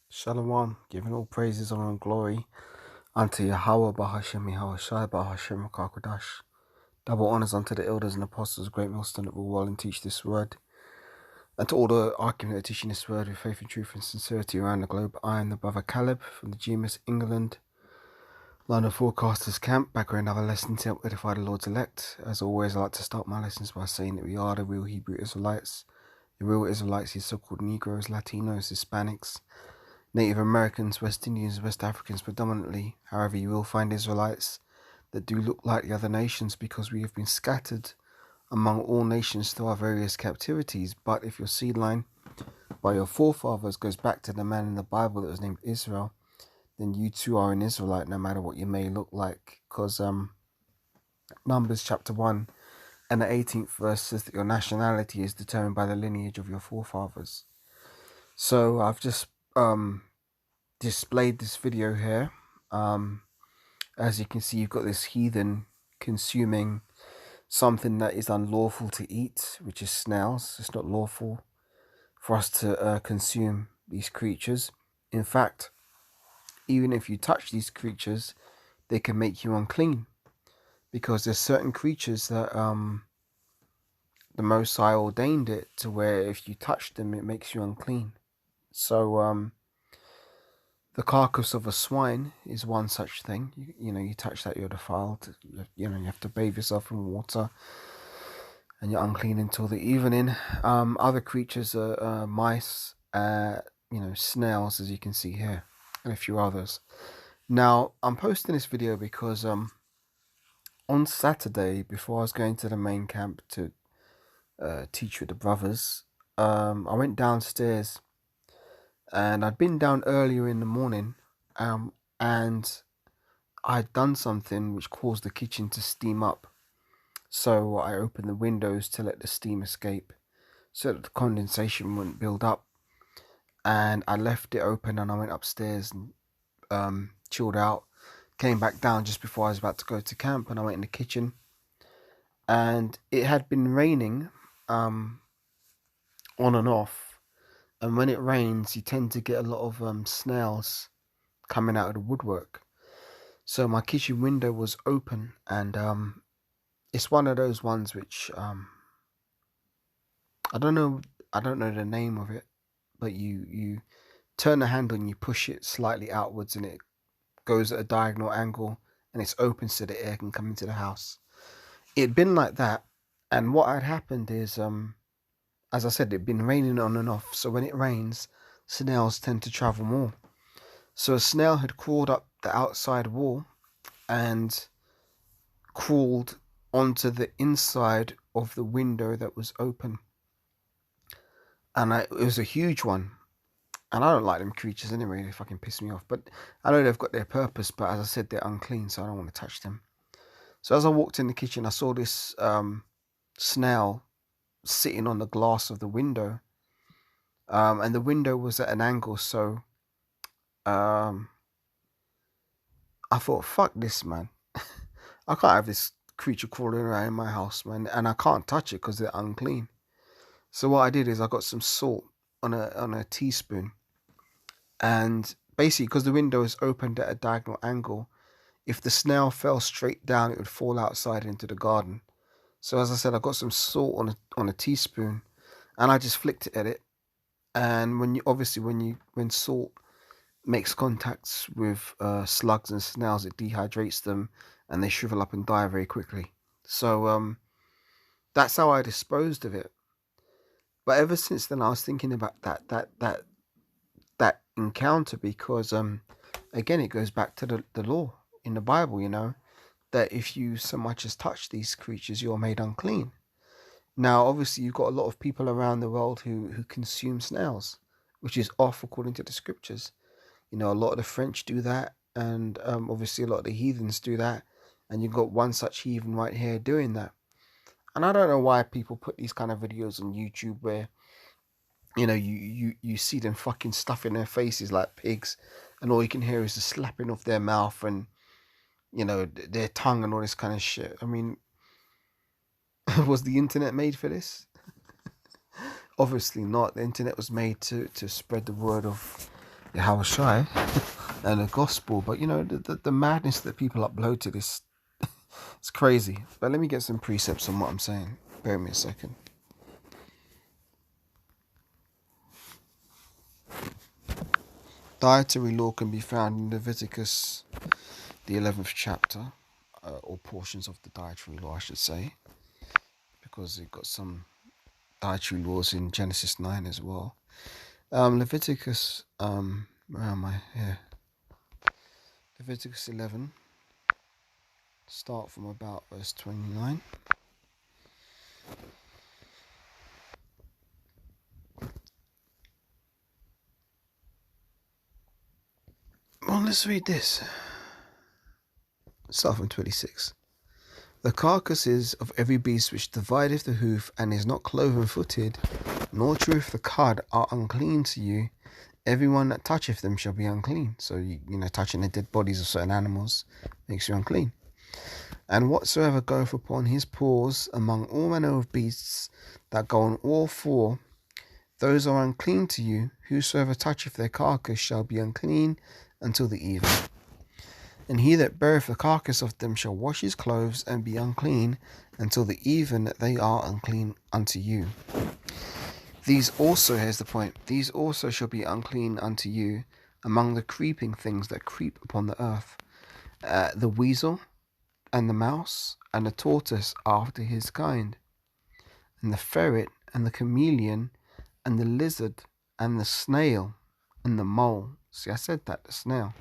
Shalom, giving all praises, honor, and glory unto Yahweh Bahashem, Yahweh Shai Bahashem Kakodash. Double honors unto the elders and apostles, great millstone that will well and teach this word. And to all the argument that are teaching this word with faith and truth and sincerity around the globe. I am the brother Caleb from the GMS England London Forecasters Camp, back with another lesson to help edify the Lord's elect. As always, I like to start my lessons by saying that we are the real Hebrew Israelites. The real Israelites, these so-called Negroes, Latinos, Hispanics, Native Americans, West Indians, West Africans predominantly. However, you will find Israelites that do look like the other nations because we have been scattered among all nations through our various captivities. But if your seed line by your forefathers goes back to the man in the Bible that was named Israel, then you too are an Israelite no matter what you may look like. Because Numbers chapter 1 and the 18th verse says that your nationality is determined by the lineage of your forefathers. So I've just displayed this video here. As you can see, you've got this heathen consuming something that is unlawful to eat, which is snails. It's not lawful for us to consume these creatures. In fact, even if you touch these creatures, they can make you unclean, because there's certain creatures that the Most High ordained it to where if you touch them, it makes you unclean. So the carcass of a swine is one such thing. You know, you touch that, you're defiled. You have to bathe yourself in water, and you're unclean until the evening. Other creatures are mice, snails, as you can see here, and a few others. Now, I'm posting this video because on Saturday, before I was going to the main camp to teach with the brothers, I went downstairs, and I'd been down earlier in the morning, and I'd done something which caused the kitchen to steam up. So I opened the windows to let the steam escape so that the condensation wouldn't build up. And I left it open, and I went upstairs and chilled out. Came back down just before I was about to go to camp, and I went in the kitchen. And it had been raining on and off. And when it rains, you tend to get a lot of snails coming out of the woodwork. So my kitchen window was open, and it's one of those ones which I don't know the name of it, but you turn the handle and you push it slightly outwards, and it goes at a diagonal angle, and it's open so the air can come into the house. It'd been like that, and what had happened is, as I said, it'd been raining on and off. So when it rains, snails tend to travel more. So a snail had crawled up the outside wall and crawled onto the inside of the window that was open. And it was a huge one. And I don't like them creatures anyway, they fucking piss me off. But I know they've got their purpose, but as I said, they're unclean, so I don't want to touch them. So as I walked in the kitchen, I saw this snail sitting on the glass of the window. And the window was at an angle, so I thought, fuck this, man. I can't have this creature crawling around in my house, man. And I can't touch it because they're unclean. So what I did is I got some salt on a teaspoon, and basically, because the window is opened at a diagonal angle, if the snail fell straight down, it would fall outside into the garden. So as I said, I got some salt on a teaspoon, and I just flicked it at it. And when salt makes contacts with slugs and snails, it dehydrates them, and they shrivel up and die very quickly. So that's how I disposed of it. But ever since then, I was thinking about that encounter, because again, it goes back to the law in the Bible, that if you so much as touch these creatures, you're made unclean. Now, obviously, you've got a lot of people around the world who consume snails, which is off according to the scriptures. You know, a lot of the French do that, and obviously a lot of the heathens do that, and you've got one such heathen right here doing that. And I don't know why people put these kind of videos on YouTube where, you know, you see them fucking stuffing their faces like pigs, and all you can hear is the slapping of their mouth and, you know, their tongue and all this kind of shit. I mean, was the internet made for this? Obviously not. The internet was made to spread the word of Yahweh Shai and the gospel. But you know, the madness that people upload to this, it's crazy. But let me get some precepts on what I'm saying. Bear me a second. Dietary law can be found in Leviticus, the 11th chapter, or portions of the dietary law, I should say, because it got some dietary laws in Genesis 9 as well. Leviticus, where am I? Here. Leviticus 11, start from about verse 29. Well, let's read this. Start from 26. The carcasses of every beast which divideth the hoof and is not cloven-footed, nor cheweth the cud, are unclean to you. Everyone that toucheth them shall be unclean. So, you know, touching the dead bodies of certain animals makes you unclean. And whatsoever goeth upon his paws among all manner of beasts that go on all four, those are unclean to you. Whosoever toucheth their carcass shall be unclean until the even. And he that beareth the carcass of them shall wash his clothes and be unclean until the even that they are unclean unto you. These also, here's the point, these also shall be unclean unto you among the creeping things that creep upon the earth, the weasel and the mouse and the tortoise after his kind, and the ferret and the chameleon and the lizard and the snail and the mole. See, I said that, the snail.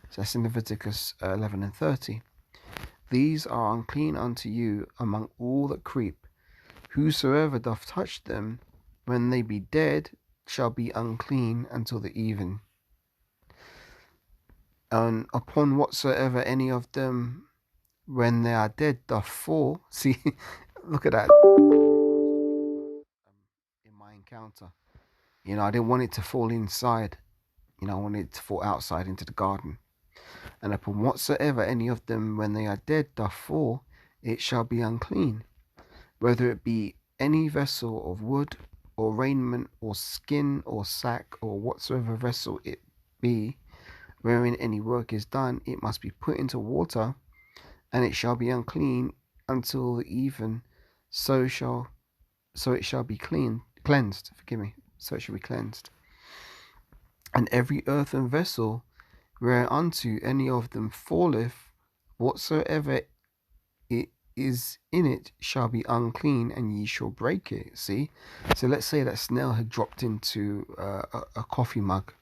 So that's in Leviticus 11 and 30. These are unclean unto you among all that creep. Whosoever doth touch them, when they be dead, shall be unclean until the even. And upon whatsoever any of them, when they are dead, doth fall. See, look at that. In my encounter, you know, I didn't want it to fall inside. You know, I wanted it to fall outside into the garden. And upon whatsoever any of them, when they are dead, doth fall, it shall be unclean, whether it be any vessel of wood, or raiment, or skin, or sack, or whatsoever vessel it be, wherein any work is done, it must be put into water, and it shall be unclean until the even. So it shall be cleansed. Forgive me. So it shall be cleansed. And every earthen vessel whereunto any of them falleth, whatsoever it is in it shall be unclean, and ye shall break it. See, so let's say that snail had dropped into a coffee mug,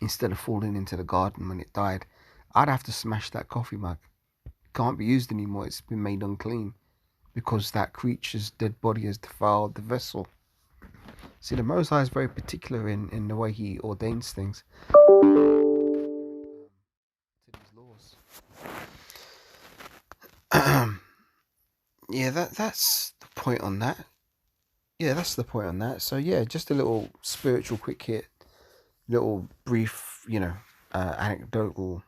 instead of falling into the garden when it died. I'd have to smash that coffee mug. It can't be used anymore. It's been made unclean because that creature's dead body has defiled the vessel. See, the Most High is very particular in the way he ordains things to these laws. Yeah, that's the point on that. Yeah, that's the point on that. So yeah, just a little spiritual quick hit, little brief, you know, anecdotal,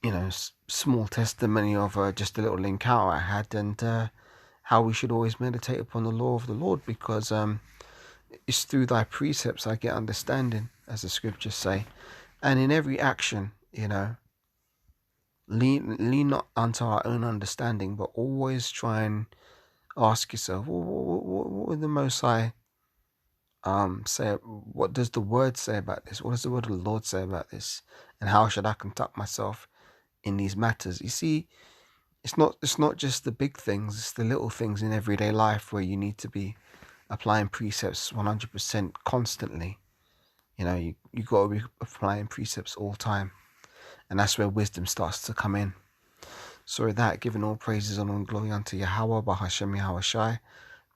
you know, small testimony of just a little encounter I had, and how we should always meditate upon the law of the Lord, because it's through thy precepts I get understanding, as the scriptures say. And in every action, you know, lean not unto our own understanding, but always try and ask yourself, what would the Most High say? What does the Word say about this? What does the Word of the Lord say about this? And how should I conduct myself in these matters? You see, it's not just the big things; it's the little things in everyday life where you need to be applying precepts 100% constantly. You know, you got to be applying precepts all the time, and that's where wisdom starts to come in. So with that, giving all praises and all glory unto Yahweh, Bahashem Yahweh Shai,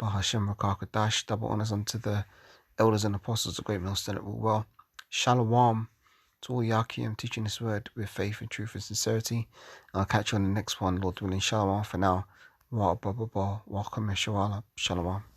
Bahashem Rakakadash, double honors unto the elders and apostles of Great Millstone that will well. Shalom to all Yakim teaching this word with faith and truth and sincerity. I'll catch you on the next one, Lord willing. Shalom for now. Welcome, Shalom.